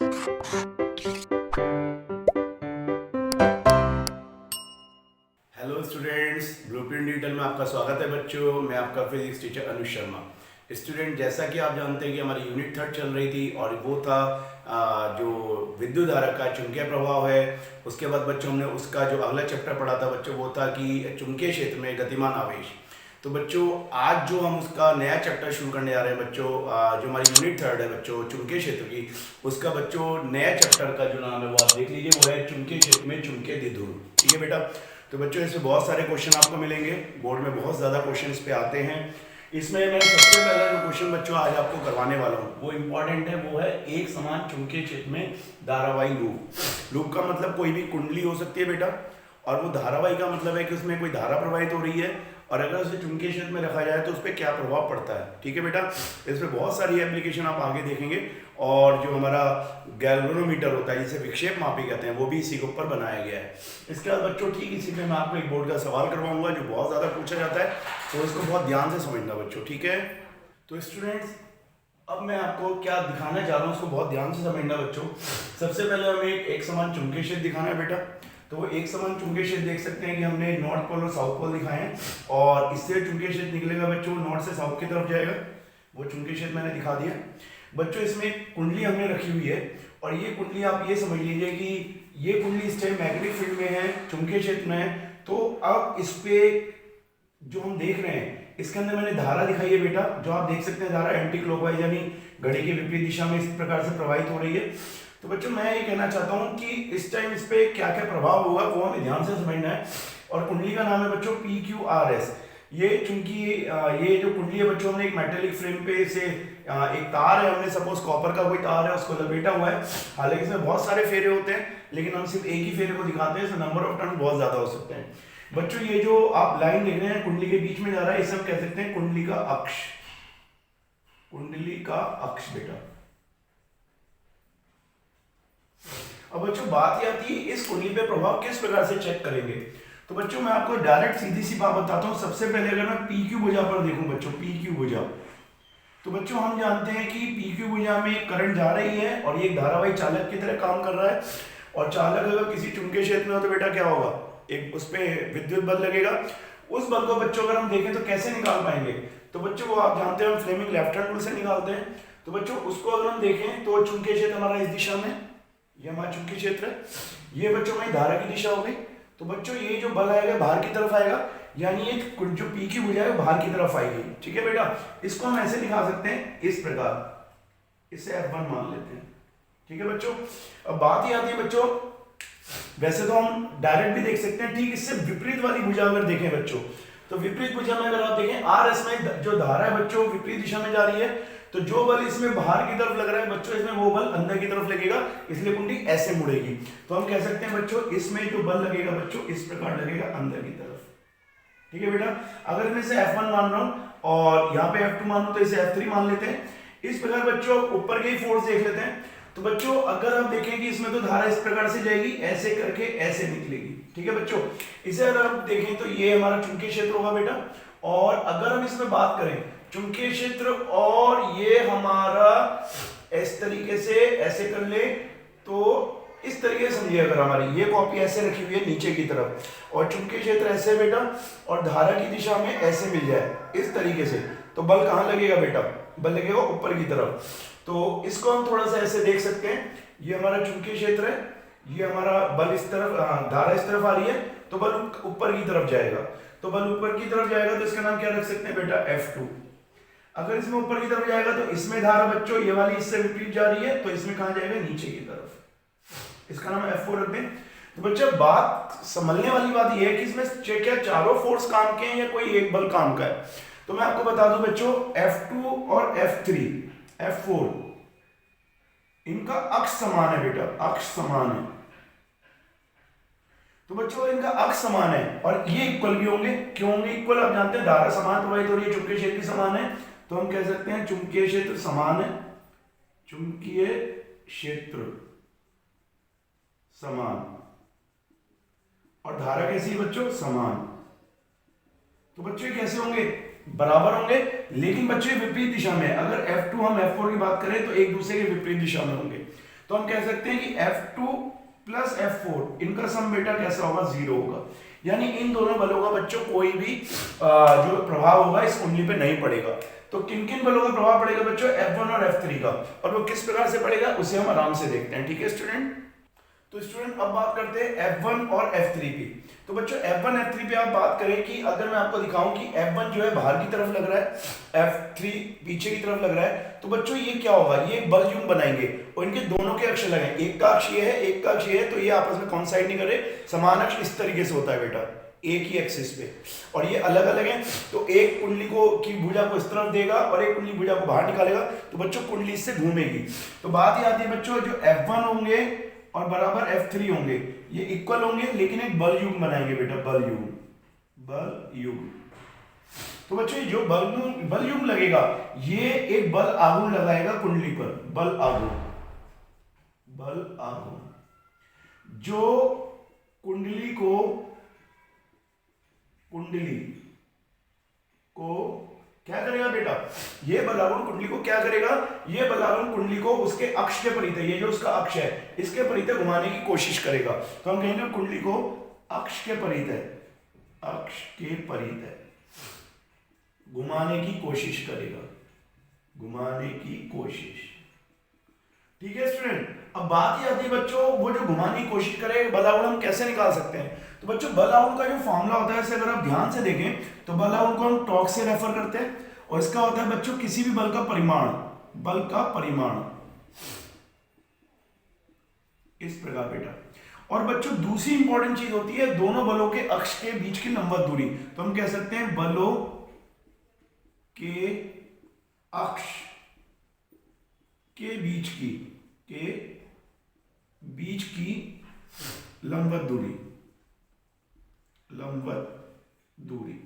Hello students, blueprint digital में आपका स्वागत है बच्चों। मैं आपका physics teacher Anuj Sharma. Student, जैसा कि आप जानते हैं कि हमारी यूनिट 3 चल रही थी और वो था जो विद्युत धारा का चुंबकीय प्रभाव है। उसके बाद बच्चों हमने उसका जो अगला चैप्टर पढ़ा था बच्चों, वो था कि चुंबकीय क्षेत्र में गतिमान आवेश। तो बच्चों आज जो हम उसका नया चैप्टर शुरू करने जा रहे हैं बच्चों, जो हमारी यूनिट 3 है बच्चों चुंबकीय क्षेत्र की, उसका बच्चों नया चैप्टर का जो नाम है वो आप देख लीजिए, वो है चुंबकीय क्षेत्र में चुंबकीय द्विध्रुव। ठीक है बेटा। तो बच्चों इसमें बहुत सारे क्वेश्चन आपको मिलेंगे, बोर्ड में बहुत ज़्यादा क्वेश्चन इस पे आते हैं। इसमें मैं सबसे पहला जो क्वेश्चन बच्चों आज आपको करवाने वाला हूँ वो इम्पॉर्टेंट है, वो है एक समान चुंबकीय क्षेत्र में धारावाही लूप। लूप का मतलब कोई भी कुंडली हो सकती है बेटा, और वो धारावाही का मतलब है कि उसमें कोई धारा प्रवाहित हो रही है और अगर उसे चुंबकीय क्षेत्र में रखा जाए तो उस पर क्या प्रभाव पड़ता है। ठीक है बेटा। इसमें बहुत सारी एप्लीकेशन आप आगे देखेंगे, और जो हमारा गैल्वेनोमीटर होता है जिसे विक्षेप मापी कहते हैं, वो भी इसी के ऊपर बनाया गया है। इसके बाद बच्चों ठीक इसी पे मैं आपको एक बोर्ड का सवाल करवाऊंगा जो बहुत ज़्यादा पूछा जाता है, तो इसको बहुत ध्यान से समझना बच्चों। ठीक है। तो स्टूडेंट्स, अब मैं आपको क्या दिखाना चाह रहा हूँ उसको बहुत ध्यान से समझना बच्चों। सबसे पहले हमें एक समान चुंबकीय क्षेत्र दिखाना है बेटा। तो वो एक समान चुंबकीय क्षेत्र देख सकते हैं कि हमने नॉर्थ पोल और साउथ पोल दिखाए हैं, और इससे चुंबकीय क्षेत्र निकलेगा बच्चों नॉर्थ से साउथ की तरफ जाएगा। वो चुंबकीय क्षेत्र मैंने दिखा दिया बच्चों। इसमें एक कुंडली हमने रखी हुई है, और ये कुंडली आप ये समझ लीजिए कि ये कुंडली इस टाइम मैग्नेटिक फील्ड में है, चुंबकीय क्षेत्र में है। तो अब इस पे जो हम देख रहे हैं इसके अंदर मैंने धारा दिखाई है बेटा, जो आप देख सकते हैं धारा एंटी क्लॉकवाइज यानी घड़ी के विपरीत दिशा में इस प्रकार से प्रवाहित हो रही है। तो बच्चों मैं ये कहना चाहता हूं कि इस टाइम इस पे क्या क्या प्रभाव होगा वो हमें ध्यान से समझना है। और कुंडली का नाम है बच्चों PQRS। ये चूंकि ये जो कुंडली है बच्चों, हमने एक मेटेलिक फ्रेम पे से एक तार है, हमने सपोज कॉपर का कोई तार है उसको लपेटा हुआ है। हालांकि इसमें बहुत सारे फेरे होते हैं, लेकिन हम सिर्फ एक ही फेरे को दिखाते हैं, इसमें नंबर ऑफ टर्न बहुत ज्यादा हो सकते हैं बच्चों। ये जो आप लाइन देख रहे हैं कुंडली के बीच में जा रहा है, इसे हम कह सकते हैं कुंडली का अक्ष। कुंडली का अक्ष बेटा। अब बच्चों बात ये आती है इस कुंडली पे प्रभाव किस प्रकार से चेक करेंगे। तो बच्चों मैं आपको डायरेक्ट सीधी सी बात बताता हूं। सबसे पहले अगर मैं PQ भुजा पर देखूं बच्चों, PQ भुजा, तो बच्चों हम जानते हैं कि PQ भुजा में करंट जा रही है और ये एक धारावाही चालक की तरह काम कर रहा है। और चालक अगर किसी चुंबकीय क्षेत्र में हो तो बेटा क्या होगा, एक उस पर विद्युत बल लगेगा। उस बल को बच्चों अगर हम देखें तो कैसे निकाल पाएंगे। तो बच्चों वो आप जानते हैं हम फ्लेमिंग लेफ्ट हैंड रूल से निकालते हैं। तो बच्चों उसको अगर हम देखें तो चुंबकीय क्षेत्र हमारा इस दिशा में, ये हमारा चुंबकीय क्षेत्र है, ये बच्चों में धारा की दिशा हो गई। तो बच्चों ये जो बल आएगा बाहर की तरफ आएगा, यानी ये जो PQ भुजा है बाहर की तरफ आएगी। ठीक है बेटा। इसको हम ऐसे दिखा सकते हैं इस प्रकार, इसे F1 मान लेते हैं। ठीक है बच्चों। अब बात ये आती है बच्चों, वैसे तो हम डायरेक्ट भी देख सकते हैं, ठीक इससे विपरीत वाली भुजा अगर देखें बच्चों, तो विपरीत भुजा में अगर आप देखें RS में जो धारा है बच्चों विपरीत दिशा में जा रही है, तो जो बल इसमें बाहर की तरफ लग रहा है बच्चों, इसमें वो बल अंदर की तरफ लगेगा, इसलिए कुंडली ऐसे मुड़ेगी। तो हम कह सकते हैं बच्चों इसमें जो बल लगेगा बच्चों इस प्रकार लगेगा अंदर की तरफ। ठीक है बेटा। अगर मैं इसे F1 मान रहा हूं और यहाँ पे F2 मान रहा हूं तो इसे F3 मान लेते हैं। इस प्रकार बच्चों ऊपर के ही फोर्स देख लेते हैं। तो बच्चों अगर हम देखें कि इसमें तो धारा इस प्रकार से जाएगी, ऐसे करके ऐसे निकलेगी। ठीक है बच्चों। इसे अगर हम देखें तो ये हमारा चुंबकीय क्षेत्र होगा बेटा। और अगर हम इसमें बात करें चुंबकीय क्षेत्र, और ये हमारा इस तरीके से ऐसे कर ले, तो इस तरीके से समझिए, अगर हमारी ये कॉपी ऐसे रखी हुई है नीचे की तरफ और चुंबकीय क्षेत्र ऐसे बेटा, और धारा की दिशा में ऐसे मिल जाए इस तरीके से, तो बल कहां लगेगा बेटा, बल लगेगा ऊपर की तरफ। तो इसको हम थोड़ा सा ऐसे देख सकते हैं, ये हमारा चुंबकीय क्षेत्र है, ये हमारा बल इस तरफ, धारा इस तरफ आ रही है, तो बल ऊपर की तरफ जाएगा। तो बल ऊपर की तरफ जाएगा तो इसका नाम क्या रख सकते हैं बेटा, F2। अगर इसमें ऊपर की तरफ जाएगा तो इसमें धारा बच्चों ये वाली इससे विपरीत जा रही है, तो इसमें कहां जाएगा, नीचे की तरफ, इसका नाम F4 रख दें। तो बच्चों बात समझने वाली बात यह है कि इसमें क्या चारों फोर्स काम के हैं या कोई एक बल काम का है। तो मैं आपको बता दूं बच्चों F2 और F3 F4 इनका अक्ष समान है बेटा, अक्ष समान है। तो बच्चों इनका अक्ष समान है और ये इक्वल भी होंगे। क्यों होंगे इक्वल, आप जानते हैं धारा समान प्रवाहित हो रही है, चुंबकीय क्षेत्र समान है, तो हम कह सकते हैं चुंबकीय क्षेत्र समान है, चुंबकीय क्षेत्र समान, और धारा कैसी है बच्चों, समान। तो बच्चों कैसे होंगे, बराबर होंगे, लेकिन बच्चों विपरीत दिशा में। अगर F2 हम F4 की बात करें तो एक दूसरे के विपरीत दिशा में होंगे। तो हम कह सकते हैं कि F2 प्लस F4 इनका सम बेटा कैसा होगा, 0 होगा। यानी इन दोनों बलों का बच्चों कोई भी जो प्रभाव होगा इस कुंडली पे नहीं पड़ेगा। तो किन किन बलों का प्रभाव पड़ेगा बच्चों, F1 और F3 का, और वो किस प्रकार से पड़ेगा उसे हम आराम से देखते हैं। ठीक है स्टूडेंट। तो स्टूडेंट अब बात करते हैं F1 और F3 की। तो बच्चों F1 F3 पे आप बात करें कि अगर मैं आपको दिखाऊं कि F1 जो है बाहर की तरफ लग रहा है, F3 पीछे की तरफ लग रहा है, तो बच्चों ये क्या होगा, ये बल युग्म बनाएंगे और इनके दोनों के अक्ष लगे, एक का अक्ष ये है, एक का अक्ष ये है, तो ये आपस में कॉन्साइड नहीं कर रहे, समान अक्ष इस तरीके से होता है बेटा, एक ही एक्सिस पे, और ये अलग अलग है। तो एक कुंडली को की भुजा को इस तरफ देगा और एक कुंडली भुजा को बाहर निकालेगा, तो बच्चों कुंडली इससे घूमेगी। तो बात ये आती है बच्चों, जो F1 होंगे और बराबर F3 होंगे, ये इक्वल होंगे लेकिन एक बल युग्म बनाएंगे बेटा, बल युग्म, बल युग्म। तो बच्चों जो बल युग्म लगेगा, ये एक बल आघूर्ण लगाएगा कुंडली पर, बल आघूर्ण, बल आघूर्ण, जो कुंडली को क्या करेगा बेटा, ये बलागुण कुंडली को क्या करेगा, ये बलागुण कुंडली को उसके अक्ष के परित, ये जो उसका अक्ष है इसके परित घुमाने की कोशिश करेगा। तो हम कहेंगे कुंडली को अक्ष के परित है, अक्ष के परित है, घुमाने की कोशिश करेगा, घुमाने की कोशिश। ठीक है स्टूडेंट। अब बात ये आती है बच्चों, वो जो घुमाने की कोशिश करे बलागुण हम कैसे निकाल सकते हैं। तो बच्चों बलागुण का जो फॉर्मूला होता है, इसे अगर आप ध्यान से देखें तो बलागुण को हम टॉर्क से रेफर करते हैं, और इसका होता है बच्चों किसी भी बल का परिमाण, बल का परिमाण इस प्रकार बेटा। और बच्चों दूसरी इंपॉर्टेंट चीज होती है दोनों बलों के अक्ष के बीच की लंबवत दूरी। तो हम कह सकते हैं बलों के अक्ष के बीच की लंबवत दूरी, लंबवत दूरी।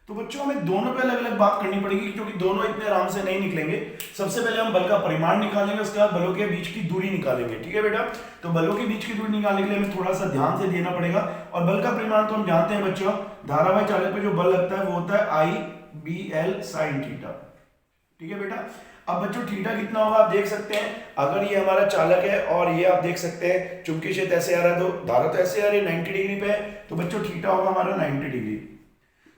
तो बच्चों हमें दोनों पे अलग अलग बात करनी पड़ेगी, क्योंकि दोनों इतने आराम से नहीं निकलेंगे। सबसे पहले हम बल का परिमाण निकालेंगे, उसके बाद बलों के बीच की दूरी निकालेंगे। ठीक है बेटा। तो बलों के बीच की दूरी निकालने के लिए हमें थोड़ा सा ध्यान से देना पड़ेगा। और बल का परिमाण तो हम जानते हैं बच्चों, धारावाही चालक पे जो बल लगता है वो होता है IBL sin थीटा। ठीक है बेटा। अब बच्चों थीटा कितना होगा आप देख सकते हैं, अगर ये हमारा चालक है और ये आप देख सकते हैं चुंबकीय क्षेत्र ऐसे आ रहा है, तो धारा तो ऐसे आ रही है 90 डिग्री पे है, तो बच्चों थीटा होगा हमारा 90 डिग्री।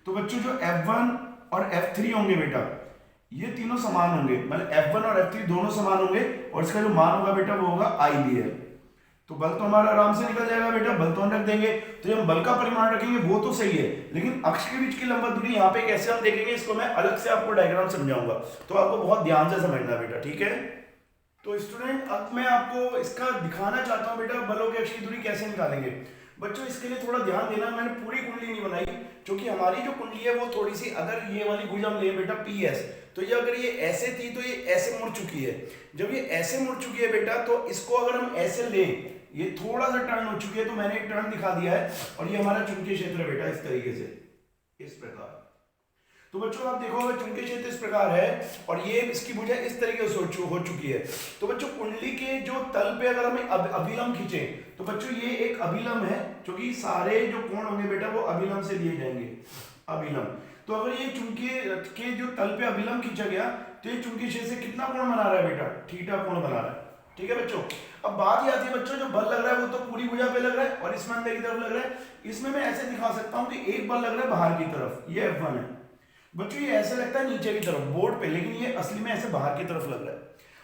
तो बच्चों जो F1 और F3 होंगे बेटा, ये तीनों समान होंगे, मतलब F1 और F3 दोनों समान होंगे, और इसका जो मान होगा बेटा वो होगा IBL। तो बल तो हमारा आराम से निकल जाएगा बेटा, बल तो हम रख देंगे। तो जब बल का परिमाण रखेंगे वो तो सही है, लेकिन अक्ष के बीच की लंबवत दूरी यहाँ पे कैसे हम देखेंगे, इसको मैं अलग से आपको डायग्राम समझाऊंगा, तो आपको बहुत ध्यान से समझना बेटा। ठीक है। तो स्टूडेंट अब मैं आपको इसका दिखाना चाहता हूँ बेटा, बलों के अक्ष की दूरी कैसे निकालेंगे। बच्चों इसके लिए थोड़ा ध्यान देना, मैंने पूरी कुंडली नहीं बनाई, क्योंकि हमारी जो कुंडली है वो थोड़ी सी, अगर ये वाली भुजा हम ले बेटा PS, तो ये अगर ये ऐसे थी तो ये ऐसे मुड़ चुकी है। जब ये ऐसे मुड़ चुकी है बेटा, तो इसको अगर हम ऐसे लें, ये थोड़ा सा टर्न हो चुकी है, तो मैंने एक टर्न दिखा दिया है, और ये हमारा चुंबकीय क्षेत्र है बेटा, इस तरीके से, इस प्रकार। तो बच्चों आप देखो अगर चुंबकीय क्षेत्र इस प्रकार है और ये इसकी भुजा इस तरीके से हो चुकी है, तो बच्चों कुंडली के जो तल पे अगर हमें अभिलंब खींचे, तो बच्चों ये एक अभिलंब है, क्योंकि सारे जो कोण होंगे बेटा वो अभिलंब से दिए जाएंगे, अभिलंब। तो अगर ये चुंबकीय के जो तल पे अभिलंब खींचा गया, तो ये चुंबकीय क्षेत्र से कितना कोण बना रहा है बेटा, थीटा कोण बना रहा है। ठीक है बच्चों। अब बात ये आती है बच्चों, जो बल लग रहा है वो तो पूरी भुजा पे लग रहा है, और इसमें अंदर की तरफ लग रहा है। इसमें मैं ऐसे दिखा सकता हूं कि एक बल लग रहा है बाहर की तरफ, ये F1 है बच्चों, ये ऐसे लगता है नीचे की तरफ बोर्ड पे, लेकिन ये असली में ऐसे बाहर की तरफ लग रहा है।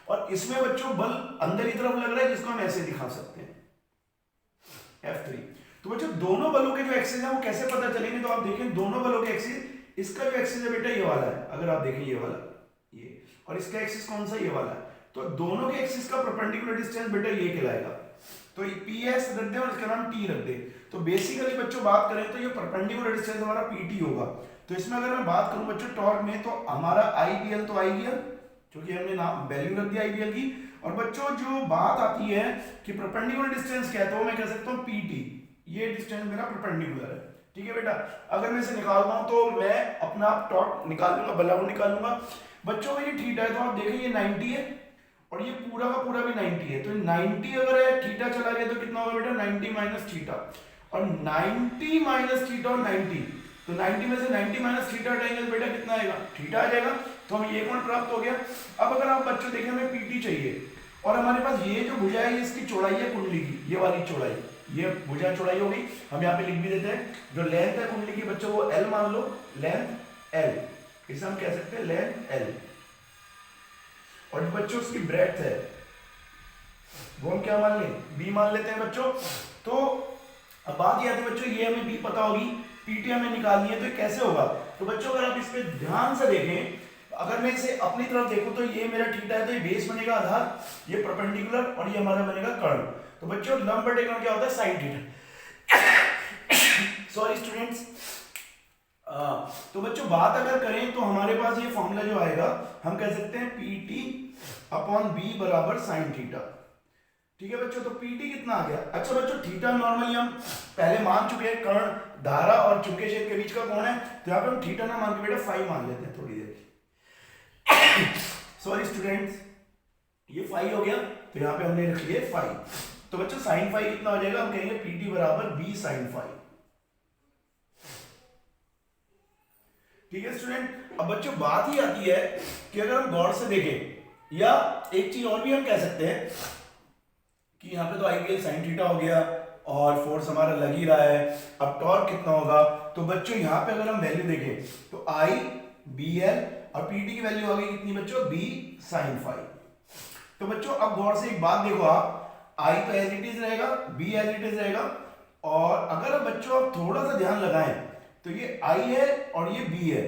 और इसमें बच्चों बल अंदर की तरफ लग रहा है, जिसको हम ऐसे दिखा सकते हैं F3। तो बच्चों दोनों बलों के जो एक्सिस है वो कैसे पता चलेंगे, तो आप देखें दोनों बलों के एक्सिस, इसका जो एक्सिस है बेटा ये वाला है, अगर आप देखें ये वाला, ये, और इसका एक्सिस कौन सा, ये वाला है। तो दोनों के एक्सिस का परपेंडिकुलर डिस्टेंस बेटा ये कहलाएगा। तो PS रख दे और इसका नाम T रख दे। तो बेसिकली बच्चों बात करें तो ये परपेंडिकुलर डिस्टेंस हमारा PT होगा। तो इसमें अगर मैं बात करूं बच्चों टॉर्क में, तो हमारा IBL तो आई गया, क्योंकि हमने नाम वैल्यू रख दिया IBL की। और बच्चों जो बात आती है कि परपेंडिकुलर डिस्टेंस क्या है, तो मैं कह सकता हूं PT, ये डिस्टेंस मेरा परपेंडिकुलर है। ठीक है बेटा। अगर मैं इसे निकालता हूं तो मैं अपना टॉर्क निकाल लूंगा, बलागुण निकाल लूंगा। बच्चों ये थीटा है, तो आप देखें ये 90 है और ये पूरा का पूरा भी 90 है। तो 90 अगर है, थीटा चला गया तो कितना होगा बेटा, 90 माइनस थीटा, और 90 माइनस थीटा और 90, तो 90 में से 90 माइनस थीटा हटाएंगे बेटा कितना आएगा, थीटा आ जाएगा। तो हमें ये कोण प्राप्त हो गया। अब अगर आप बच्चों देखें हमें PT चाहिए, और हमारे पास ये जो भुजा है इसकी चौड़ाई है कुंडली की, ये वाली चौड़ाई, ये भुजा चौड़ाई हो गई। हम यहाँ पे लिख भी देते हैं, जो लेंथ है कुंडली की बच्चों वो L मान लो, लेंथ L, इसे हम कह सकते हैं लेंथ L। और बच्चों उसकी ब्रेड्थ है वो हम क्या मान लें, B मान लेते हैं बच्चों। तो अब बात ये आती है बच्चों, ये हमें B पता होगी, PT हमें निकालनी है, तो ये कैसे होगा। तो बच्चों अगर आप इस पे ध्यान से देखें, अगर मैं इसे अपनी तरफ देखूं तो ये मेरा थीटा है, तो ये बेस बनेगा आधार, ये परपेंडिकुलर, और ये हमारा बनेगा कर्ण। तो बच्चों लंब बटे कर्ण क्या होता है, साइन थीटा। Sorry students. तो बच्चों बात अगर करें तो हमारे पास ये फॉर्मूला जो आएगा, हम कह सकते हैं PT अपॉन B बराबर साइन थीटा। ठीक है बच्चों, तो PT कितना आ गया। अच्छा बच्चों थीटा नॉर्मली हम पहले मान चुके हैं, कर्ण धारा और चुंबकीय क्षेत्र के बीच का कोण है, तो यहाँ पे हम थीटा ना मान के बेटा फाई मान लेते हैं थोड़ी देर। सॉरी स्टूडेंट्स, ये फाई हो गया, तो यहाँ पे हमने रख लिया फाई। तो बच्चों साइन फाई कितना हो जाएगा, हम कहेंगे PT बराबर B साइन फाई। ठीक है स्टूडेंट। अब बच्चों बात ही आती है कि अगर हम गौर से देखें, या एक चीज और भी हम कह सकते हैं कि यहाँ पे तो IPL साइन थीटा हो गया और फोर्स हमारा लग ही रहा है, अब टॉर्क कितना होगा। तो बच्चों यहाँ पे अगर हम वैल्यू देखें तो I BL और PT की वैल्यू आ गई कितनी बच्चों, B साइन फाई। तो बच्चों अब गौर से एक बात देखो, आप I तो एज इट इज रहेगा, B एज इट इज रहेगा, और अगर अब बच्चों आप थोड़ा सा ध्यान लगाएं तो ये I है और ये B है,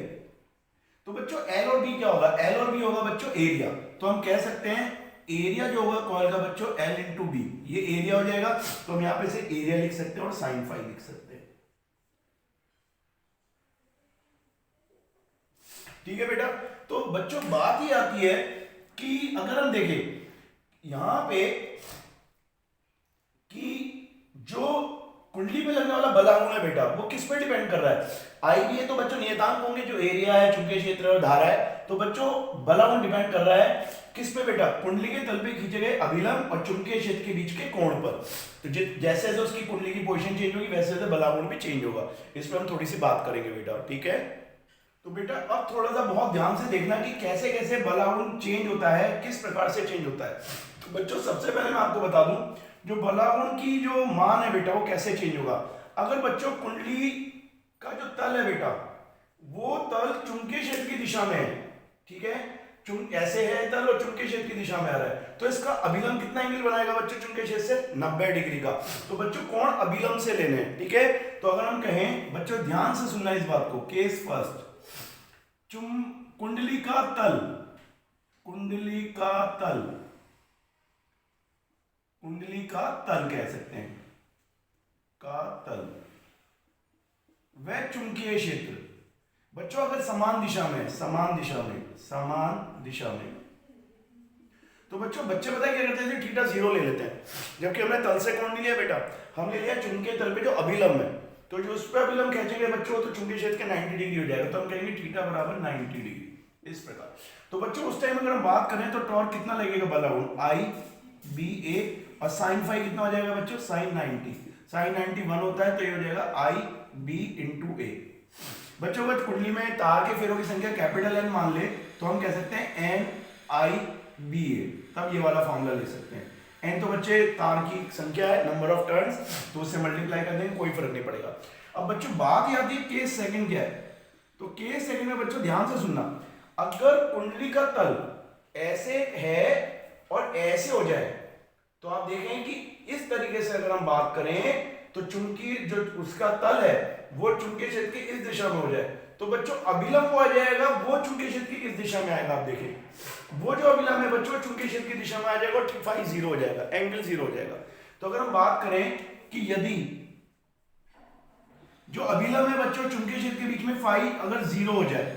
तो बच्चों L और B क्या होगा, L और B होगा बच्चों एरिया। तो हम कह सकते हैं एरिया जो होगा कॉइल का बच्चों L इंटू B, ये एरिया हो जाएगा। तो हम यहां पे से एरिया लिख सकते हैं और साइन फाई लिख सकते हैं। ठीक है बेटा। तो बच्चों बात ही आती है कि अगर हम देखें यहां पे कि जो कुंडली पे लगने वाला बलागुण है बेटा, वो किस पे डिपेंड कर रहा है, आई है तो बच्चों नियतांक होंगे जो एरिया है, चुंबकीय क्षेत्र और धारा है। तो बच्चों बलागुण डिपेंड कर रहा है किस पे बेटा, कुंडली के तल पे खींचे गए अभिलंब और चुंबकीय क्षेत्र के बीच के कोण पर। तो जैसे जैसे उसकी कुंडली की पोजीशन चेंज होगी वैसे वैसे बलागुण भी चेंज होगा। इस पर हम थोड़ी सी बात करेंगे बेटा, ठीक है। तो बेटा अब थोड़ा सा बहुत ध्यान से देखना कि कैसे कैसे बलागुण चेंज होता है, किस प्रकार से चेंज होता है। तो बच्चों सबसे पहले मैं आपको बता दूं जो बलागुण की जो मान है बेटा वो कैसे चेंज होगा। अगर बच्चों कुंडली का जो तल है बेटा, वो तल चुंबकीय क्षेत्र की दिशा में है, ठीक है, ऐसे है तल और चुंबकीय क्षेत्र की दिशा में आ रहा है, तो इसका अभिलंब कितना एंगल बनाएगा बच्चों चुंबकीय क्षेत्र से, 90 डिग्री का। तो बच्चों कोण अभिलंब से लेने हैं, ठीक है। तो अगर हम कहें बच्चों ध्यान से सुनना इस बात को, केस फर्स्ट, कुंडली का तल, कुंडली का तल, कुंडली का तल कह सकते हैं, का तल, वह चुंबकीय क्षेत्र बच्चों अगर समान दिशा में, समान दिशा में, समान दिशा में, तो बच्चों बच्चे पता है क्या करते हैं, थीटा 0 ले लेते हैं, जबकि हमने तल से कोण नहीं लिया बेटा, हमने लिया चुंबकीय तल पे जो अभिलंब है। तो जो उस पर अभिलंब खींचेंगे बच्चों तो चुंबकीय क्षेत्र के 90 डिग्री हो जाएगा, तो हम कहेंगे थीटा बराबर 90 डिग्री, इस प्रकार। तो बच्चों उस टाइम अगर हम बात करें तो टॉर्क कितना लगेगा बलागुण, I BA, और साइन फाई कितना हो जाएगा बच्चों, साइन 90, साइन 90 1 होता है, तो ये हो जाएगा I B इंटू A। बच्चों अगर कुंडली में तार के फेरों की संख्या कैपिटल N मान ले तो हम कह सकते हैं N I B A, तब ये वाला फॉर्मूला ले सकते हैं। N तो बच्चे तार की संख्या है, नंबर ऑफ टर्न्स, तो उससे मल्टीप्लाई कर देंगे, कोई फर्क नहीं पड़ेगा। अब बच्चों बात ही आती है केस सेकंड क्या है। तो केस सेकंड में बच्चों ध्यान से सुनना, अगर कुंडली का तल ऐसे है और ऐसे हो जाए तो आप देखें कि इस तरीके से अगर हम बात करें तो चुंबकीय जो उसका तल है वो चुंबकीय क्षेत्र की इस दिशा में हो जाए, तो बच्चों अभिलंब हो जाएगा वो चुंबकीय क्षेत्र की इस दिशा में आएगा। आप देखें वो जो अभिलंब है बच्चों चुंबकीय क्षेत्र की दिशा में आ जाएगा और फाई 0 हो जाएगा, एंगल 0 हो जाएगा। तो अगर हम बात करें कि यदि जो अभिलंब है बच्चों चुंबकीय क्षेत्र के बीच में फाई अगर 0 हो जाए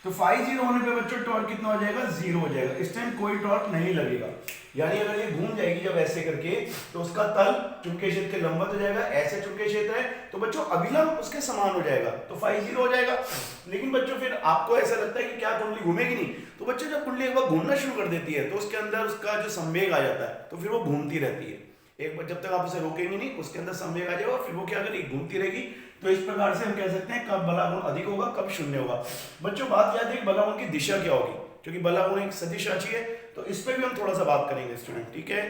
तो फाई 0 होने पे बच्चों टॉर्क कितना हो जाएगा, 0 हो जाएगा। इस टाइम कोई टॉर्क नहीं लगेगा, यानी अगर ये घूम जाएगी जब ऐसे करके तो उसका तल चुंबकीय क्षेत्र के लंबवत हो जाएगा, ऐसे चुंबकीय क्षेत्र है तो बच्चों अभिलंब उसके समान हो जाएगा, तो फाई 0 हो जाएगा। लेकिन बच्चों फिर आपको ऐसा लगता है कि क्या कुंडली घूमेगी नहीं, तो बच्चों जब कुंडली एक बार घूमना शुरू कर देती है तो उसके अंदर उसका जो संवेग आ जाता है, तो फिर वो घूमती रहती है। एक बार जब तक आप उसे रोकेंगे नहीं उसके अंदर संवेग आ जाएगा, फिर वो क्या करेगी, घूमती रहेगी। तो इस प्रकार से हम कह सकते हैं कब बलागुण अधिक होगा, कब शून्य होगा। बच्चों बात याद है बलागुण की दिशा क्या होगी, क्योंकि बलागुण एक सदिश राशि है, तो इस पे भी हम थोड़ा सा बात करेंगे स्टूडेंट, ठीक है।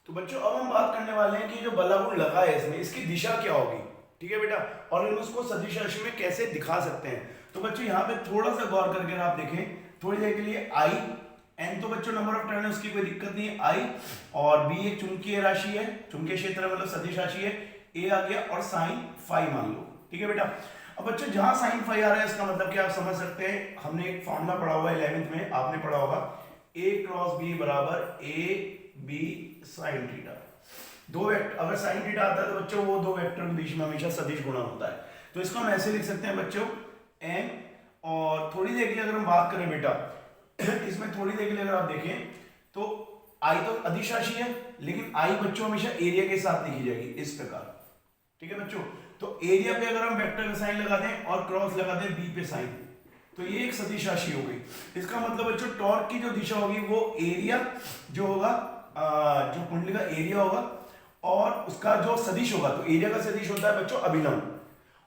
तो बच्चों अब हम बात करने वाले हैं कि जो बल्लागुण लगा है इसमें, इसकी दिशा क्या होगी, ठीक है बेटा, और हम उसको सदिश राशि में कैसे दिखा सकते हैं। तो बच्चों यहाँ पे थोड़ा सा गौर करके आप देखें थोड़ी देर के लिए, आई एन तो बच्चों नंबर ऑफ टर्न है, उसकी कोई दिक्कत नहीं है, आई, और बी एक चुंबकीय राशि है, चुंबकीय क्षेत्र मतलब सदिश राशि है, ए आ गया, और साइन फाई मान लो, ठीक है बेटा। अब बच्चों जहां साइन फाई आ रहा है इसका मतलब क्या आप समझ सकते हैं, हमने एक फॉर्मूला पढ़ा हुआ है 11th में, आपने पढ़ा होगा ए क्रॉस बी बराबर ए बी साइन थीटा। दो वेक्टर अगर साइन थीटा आता है तो बच्चों वो दो वेक्टर के बीच में हमेशा सदिश गुणा होता है, तो इसको हम ऐसे लिख सकते हैं बच्चों एन, और थोड़ी देर के लिए अगर हम बात करें बेटा इसमें थोड़ी देर के लिए अगर आप देखें तो आई तो अदिश राशि है, लेकिन आई बच्चों हमेशा एरिया के साथ लिखी जाएगी इस प्रकार, ठीक है बच्चों। तो एरिया पे अगर हम वेक्टर का साइन लगा दें और क्रॉस लगा दें बी पे साइन, तो ये एक सदिश राशि हो गई। इसका मतलब बच्चों टॉर्क की जो दिशा होगी वो एरिया जो होगा, जो कुंडली का एरिया होगा और उसका जो सदिश होगा, तो एरिया का सदिश होता है बच्चों अभिलंब,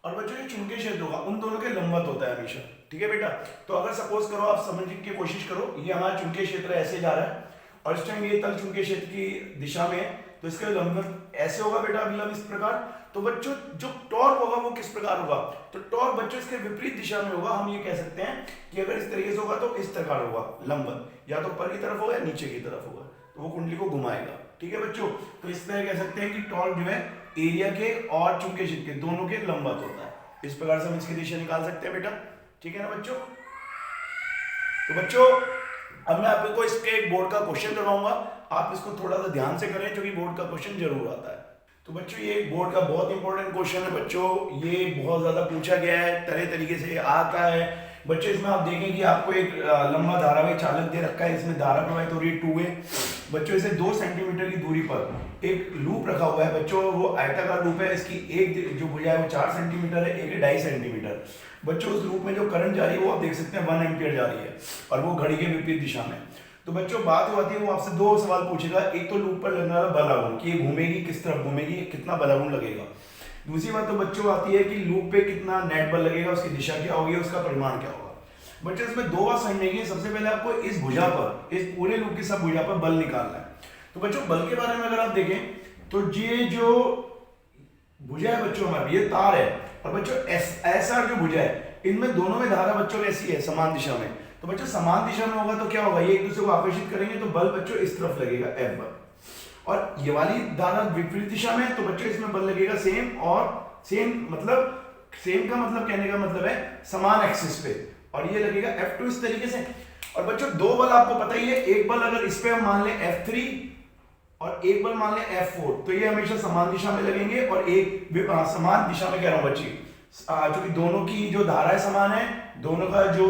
और बच्चों जो चुंबकीय क्षेत्र होगा उन दोनों के लंबवत होता है हमेशा, ठीक है बेटा। तो अगर सपोज करो आप समझने की कोशिश करो, ये हमारा चुंबकीय क्षेत्र ऐसे जा रहा है और इस टाइम ये तल चुंबकीय क्षेत्र की दिशा में है, तो इसका लंबवत ऐसे होगा बेटा अभिलंब इस प्रकार। तो बच्चों जो टॉर्क होगा वो किस प्रकार होगा, तो टॉर्क बच्चों इसके विपरीत दिशा में होगा। हम ये कह सकते हैं कि अगर इस तरीके से होगा तो इस प्रकार होगा लंबवत, या तो ऊपर की तरफ होगा या नीचे की तरफ होगा, तो वो कुंडली को घुमाएगा, ठीक है बच्चों। तो इस तरह कह सकते हैं कि टॉर्क जो है एरिया के और चुंबकीय क्षेत्र के दोनों के लंबवत होता है, इस प्रकार से हम इसकी दिशा निकाल सकते हैं बेटा, ठीक है ना बच्चों। तो बच्चों अब मैं आपको इसके एक बोर्ड का क्वेश्चन करवाऊंगा, आप इसको थोड़ा सा ध्यान से करें क्योंकि बोर्ड का क्वेश्चन जरूर आता है। तो बच्चों ये एक बोर्ड का बहुत इंपॉर्टेंट क्वेश्चन है बच्चों, ये बहुत ज्यादा पूछा गया है, तरह तरीके से आता है बच्चों। इसमें आप देखें कि आपको एक लंबा धारावाही चालक दे रखा है, इसमें धारा प्रवाहित हो रही है 2A बच्चों, इसे 2 सेंटीमीटर की दूरी पर एक लूप रखा हुआ है बच्चों, वो आयताकार लूप है, इसकी एक जो भुजा है वो 4 सेंटीमीटर है, एक 2.5 सेंटीमीटर बच्चों। उस लूप में जो करंट जा रही है वो आप देख सकते हैं 1 एम्पियर जा रही है, और वो घड़ी के विपरीत दिशा में। तो बच्चों बात होती है वो आपसे 2 सवाल पूछेगा, एक तो लूप पर लगने वाला बलागुण कि ये घूमेगी किस तरफ घूमेगी, कितना बलागुण लगेगा। दूसरी बात तो बच्चों आती है कि लूप पे कितना नेट बल लगेगा, उसकी दिशा क्या होगी, उसका परिमाण क्या होगा। बच्चों इसमें 2 बात समझने की, सबसे पहले आपको इस भुजा पर, इस पूरे लूप की सब भुजा पर बल निकालना है। तो बच्चों बल के बारे में अगर आप देखें तो ये जो भुजा है बच्चों हमारी, ये तार है, और बच्चों एसआर जो भुजा है इनमें दोनों में धारा बच्चों कैसी है, समान दिशा में। तो बच्चों समान दिशा में होगा तो क्या होगा, ये एक दूसरे को आकर्षित करेंगे तो बल बच्चों इस तरफ लगेगा F बल, और ये वाली धारा विपरीत दिशा में, तो बच्चों इसमें बल लगेगा सेम, और सेम का मतलब कहने का मतलब है समान एक्सिस पे, और ये लगेगा F2 इस तरीके से। और बच्चों 2 बल आपको पता ही है, एक बल अगर इस पे हम मान लें F3 और एक बल मान लें F4, तो ये हमेशा समान दिशा में लगेंगे, और एक समान दिशा में कह रहा हूं बच्ची, क्योंकि दोनों की जो धाराएं समान है, दोनों का जो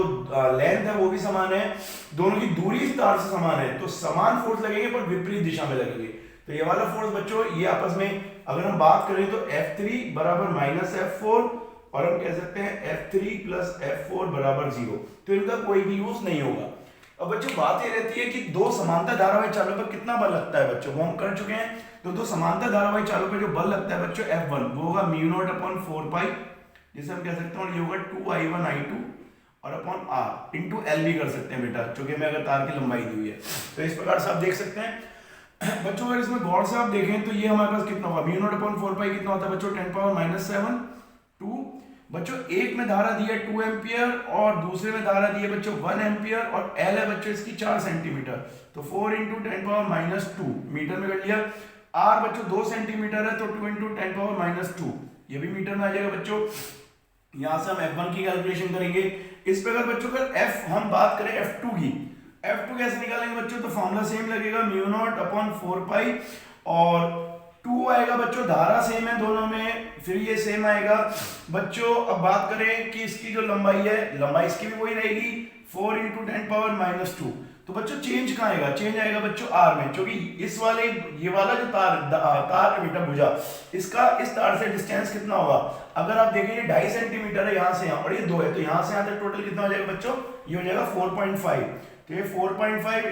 लेंथ है वो भी समान है, दोनों की दूरी इस तार से समान है, तो समान फोर्स लगेंगे पर विपरीत दिशा में लगेंगे। तो ये वाला फोर्स बच्चों ये आपस में अगर हम बात करें तो F3 बराबर -F4, और हम कह सकते हैं F3 प्लस F4 बराबर 0, तो इनका कोई भी यूज नहीं होगा। अब बच्चों बात ये रहती है कि 2 समांतर धारावाही चालों पर कितना बल लगता है बच्चों, वो हम कर चुके हैं। तो 2 समांतर धारावाही चालों पर जो बल लगता है बच्चों F1 वो होगा μ0/4 पाई, जिसे हम कह सकते हैं ये होगा 2I1I2 और अपॉन R इंटू L भी कर सकते हैं बेटा, क्योंकि हमें अगर तार की लंबाई दी हुई है। तो इस प्रकार से आप देख सकते हैं बच्चों। अगर इसमें गौर से आप देखें तो ये हमारे पास कितना होगा, μ0/4 पाई कितना होता है बच्चों 10⁻⁷ 2 बच्चों। एक में धारा दी है 2 एम्पियर और दूसरे में धारा दी है बच्चों 1 एम्पियर, और L है बच्चों इसकी 4 सेंटीमीटर, तो 4 × 10⁻⁻2 मीटर में कर लिया। R बच्चों 2 सेंटीमीटर है तो 2 × 10⁻⁻2 ये भी मीटर में आ जाएगा बच्चों। यहां से हम F1 की कैलकुलेशन करेंगे। इस प्रकार बच्चों अगर F हम बात करें F2 की, F2 कैसे निकालेंगे बच्चों, तो फॉर्मूला सेम लगेगा μ0/4 पाई, और 2 आएगा बच्चों, धारा सेम है दोनों में, फिर ये सेम आएगा बच्चों। अब बात करें कि इसकी जो लंबाई है, लंबाई इसकी भी वही रहेगी 4 × 10⁻⁻2, तो बच्चों चेंज कहाँ आएगा, चेंज आएगा बच्चों R में, क्योंकि इस वाले ये वाला जो तार मीटर भुजा, इसका इस तार से डिस्टेंस कितना होगा, अगर आप देखें 2.5 सेंटीमीटर है यहाँ से यहाँ, और ये 2 है, तो यहाँ से यहाँ तक टोटल कितना हो जाएगा बच्चों, ये हो जाएगा 4.5, तो ये 4.5 ×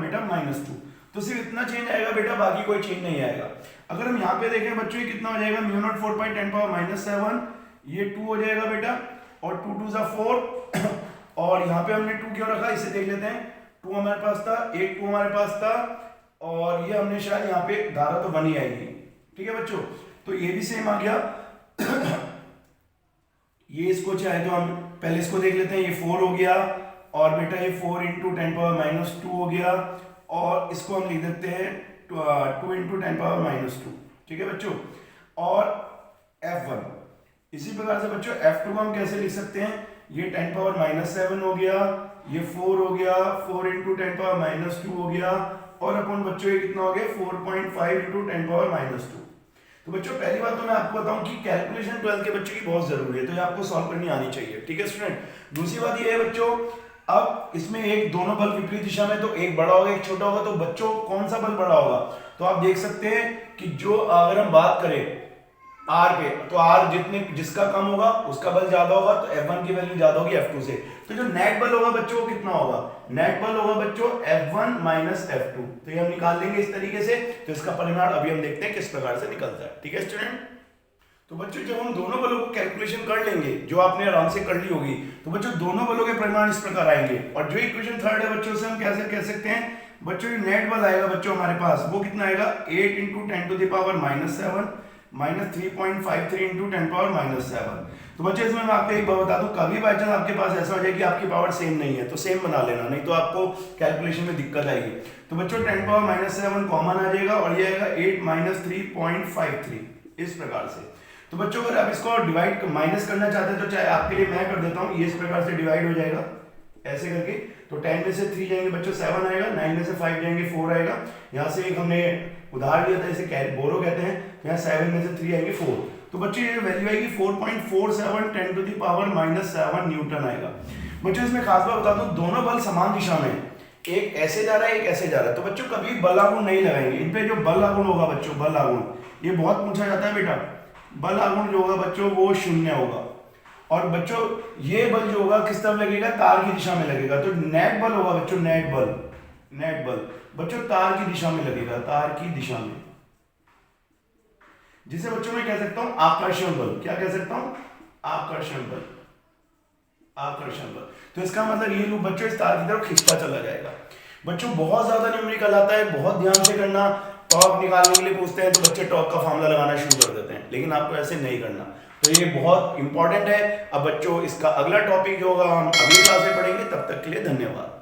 10⁻⁻2, तो सिर्फ इतना चेंज आएगा बेटा, बाकी कोई चेंज नहीं आएगा। अगर हम यहाँ पे देखें बच्चों, ये कितना हो जाएगा μ0/4 पाई 10⁻⁷, ये 2 हो जाएगा बेटा, और 2 2 4 और यहाँ पे हमने 2 क्यों रखा इसे देख लेते हैं। 2 हमारे पास था, एक 2 हमारे पास था, और ये हमने शायद यहाँ पे धारा तो 1 ही आएगी। ठीक है बच्चों, तो ये भी सेम आ गया। ये इसको चाहे तो हम पहले इसको देख लेते हैं, ये 4 हो गया, और बेटा ये 4 इंटू 10⁻²⁻² हो गया, और इसको हम लिख देते हैं 2 इंटू 10⁻²। ठीक है बच्चों, और F1 इसी प्रकार से बच्चों F2 को हम कैसे लिख सकते हैं, ये 10⁻⁷ हो गया, ये 4 हो गया, 4 इंटू 10⁻² हो गया, और अपन बच्चों ये कितना हो गया 4.5 इंटू 10⁻²। तो बच्चों पहली बात तो मैं आपको बताऊं कि कैलकुलेशन 12 के बच्चों की बहुत जरूरी है, तो ये आपको सॉल्व करनी आनी चाहिए। ठीक है स्टूडेंट। दूसरी बात ये है बच्चों, अब इसमें एक दोनों बल विपरीत दिशा में, तो एक बड़ा होगा एक छोटा होगा, तो बच्चों कौन सा बल बड़ा होगा, तो आप देख सकते हैं कि जो अगर हम बात करें R पे, तो R जिसका कम होगा उसका बल ज्यादा होगा, तो F1 की वैल्यू ज्यादा होगी F2 से। तो जो नेट बल होगा बच्चों वो कितना होगा, नेट बल होगा बच्चों F1 माइनस F2। तो ये हम निकाल लेंगे इस तरीके से। तो इसका परिमाण अभी हम देखते हैं किस प्रकार से निकलता है। ठीक है स्टूडेंट। तो बच्चों जब हम दोनों बलों को कैलकुलेशन कर लेंगे, जो आपने आराम से कर ली होगी, तो बच्चों दोनों बलों के परिमाण इस प्रकार आएंगे। और जो इक्वेशन थर्ड है बच्चों से हम कैसे कह सकते हैं, बच्चों नेट बल आएगा बच्चों हमारे पास, वो कितना आएगा 8 इंटू 10⁻⁻7 माइनस 3.53 इंटू 10⁻⁷। तो बच्चों इसमें मैं आपको एक बात बता दूं, कभी बाई चांस आपके पास ऐसा हो जाए कि आपकी पावर सेम नहीं है, तो सेम बना लेना, नहीं तो आपको कैलकुलेशन में दिक्कत आएगी। तो बच्चों 10⁻⁷ कॉमन आ जाएगा, और ये आएगा 8 माइनस 3.53 इस प्रकार से। तो बच्चों अगर आप इसको डिवाइड माइनस करना चाहते हैं, तो चाहे आपके लिए मैं कर देता हूँ, ये इस प्रकार से डिवाइड हो जाएगा ऐसे करके। तो 10 में से 3 जाएंगे बच्चों 7 आएगा, 9 में से 5 जाएंगे 4 आएगा। यहाँ से एक हमने उदाहरण लिया था, इसे बोरो कहते हैं, यहाँ 7 में से 3 आएंगे 4। तो बच्चों ये वैल्यू आएगी 4.47 10⁻⁷ न्यूटन आएगा। बच्चों इसमें खास बात बता दूं, दोनों बल समान दिशा में, एक ऐसे जा रहा है एक ऐसे जा रहा है। तो बच्चों कभी बल आघूर्ण नहीं लगाएंगे इन पे। जो बल आघूर्ण होगा बच्चों, बल आघूर्ण ये बहुत पूछा जाता है बेटा, बल आघूर्ण जो होगा बच्चों वो 0 होगा। और बच्चों ये बल जो होगा किस तरफ लगेगा, तार की दिशा में लगेगा। तो नेट बल होगा बच्चों, नेट बल बच्चों तार की दिशा में लगेगा, तार की दिशा में, जिसे बच्चों मैं कह सकता हूं आकर्षण बल। क्या कह सकता हूं, आकर्षण बल। तो इसका मतलब ये लूप बच्चों इस तार की तरफ खिंचता चला जाएगा। बच्चों बहुत ज्यादा न्यूमेरिकल आता है, बहुत ध्यान से करना। टॉर्क निकालने के लिए पूछते हैं तो बच्चे टॉर्क का फॉर्मूला लगाना शुरू कर देते हैं, लेकिन आपको ऐसे नहीं करना। तो ये बहुत इंपॉर्टेंट है। अब बच्चों इसका अगला टॉपिक जो होगा हम अगली क्लास में पढ़ेंगे। तब तक के लिए धन्यवाद।